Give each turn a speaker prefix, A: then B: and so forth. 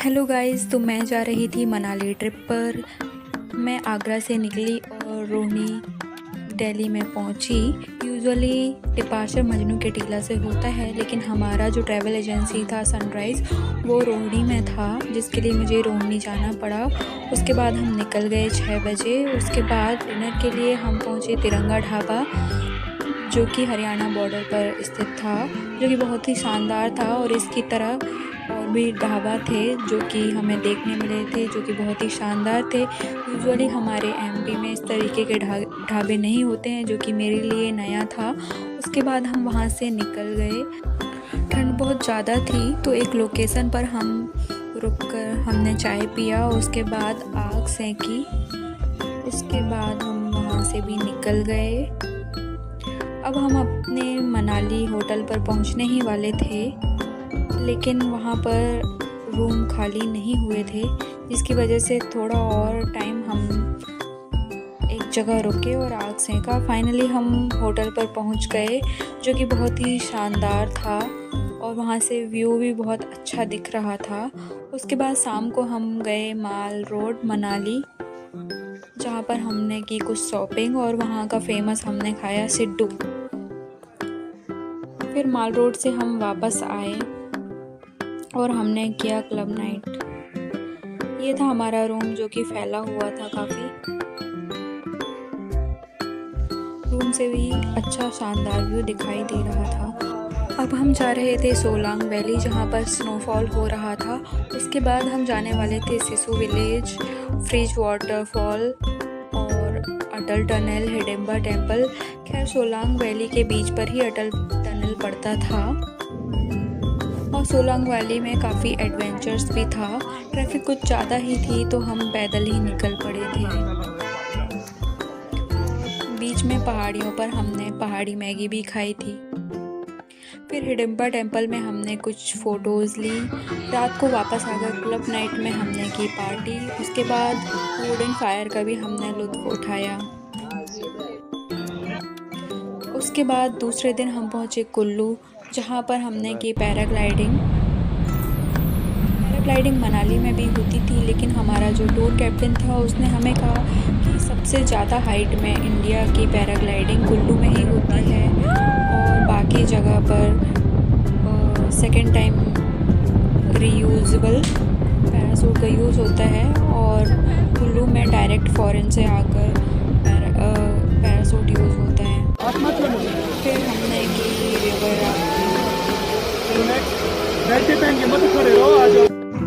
A: Hello guys, तो मैं जा रही थी मनाली ट्रिप पर। मैं आगरा से निकली और रोहिणी दिल्ली में पहुंची। यूजुअली डिपार्चर मजनू के टीला से होता है, लेकिन हमारा जो ट्रैवल एजेंसी था सनराइज़ वो रोहिणी में था, जिसके लिए मुझे रोहिणी जाना पड़ा। उसके बाद हम निकल गए 6 बजे। उसके बाद डिनर के लिए हम पहुंचे तिरंगा ढाबा, जो कि हरियाणा बॉर्डर पर स्थित था, जो कि बहुत ही शानदार था। और इसकी तरह और भी ढाबा थे जो कि हमें देखने मिले थे, जो कि बहुत ही शानदार थे। यूजुअली हमारे एमपी में इस तरीके के ढाबे नहीं होते हैं, जो कि मेरे लिए नया था। उसके बाद हम वहाँ से निकल गए। ठंड बहुत ज़्यादा थी, तो एक लोकेशन पर हम रुककर हमने चाय पिया। उसके बाद आग सेंकी। उसके बाद हम वहाँ से भी निकल गए। अब हम अपने मनाली होटल पर पहुँचने ही वाले थे, लेकिन वहाँ पर रूम खाली नहीं हुए थे, जिसकी वजह से थोड़ा और टाइम हम एक जगह रुके और आग सेंका। फाइनली हम होटल पर पहुँच गए, जो कि बहुत ही शानदार था और वहाँ से व्यू भी बहुत अच्छा दिख रहा था। उसके बाद शाम को हम गए माल रोड मनाली, जहाँ पर हमने की कुछ शॉपिंग और वहाँ का फेमस हमने खाया सिड्डू। फिर माल रोड से हम वापस आए और हमने किया क्लब नाइट। ये था हमारा रूम, जो कि फैला हुआ था काफ़ी। रूम से भी अच्छा शानदार व्यू दिखाई दे रहा था। अब हम जा रहे थे सोलांग वैली, जहाँ पर स्नोफॉल हो रहा था। उसके बाद हम जाने वाले थे सिसु विलेज, फ्रिज वाटरफॉल और अटल टनल, हिडिंबा टेम्पल। खैर सोलांग वैली के बीच पर ही अटल टनल पड़ता था और सोलांग वैली में काफ़ी एडवेंचर्स भी था। ट्रैफिक कुछ ज़्यादा ही थी, तो हम पैदल ही निकल पड़े थे। बीच में पहाड़ियों पर हमने पहाड़ी मैगी भी खाई थी। फिर हिडिंबा टेम्पल में हमने कुछ फ़ोटोज़ ली। रात को वापस आकर क्लब नाइट में हमने की पार्टी। उसके बाद वुडन फायर का भी हमने लुत्फ़ उठाया। उसके बाद दूसरे दिन हम पहुँचे कुल्लू, जहाँ पर हमने की पैराग्लाइडिंग मनाली में भी होती थी, लेकिन हमारा जो टूर कैप्टन था उसने हमें कहा कि सबसे ज़्यादा हाइट में इंडिया की पैराग्लाइडिंग कुल्लू में ही होती है और बाकी जगह पर सेकेंड टाइम रीयूजेबल पैरासूट का यूज़ होता है और कुल्लू में डायरेक्ट फॉरेन से आकर पैरासूट यूज़ होता है। फिर हमने की रिवर राफ्टिंग।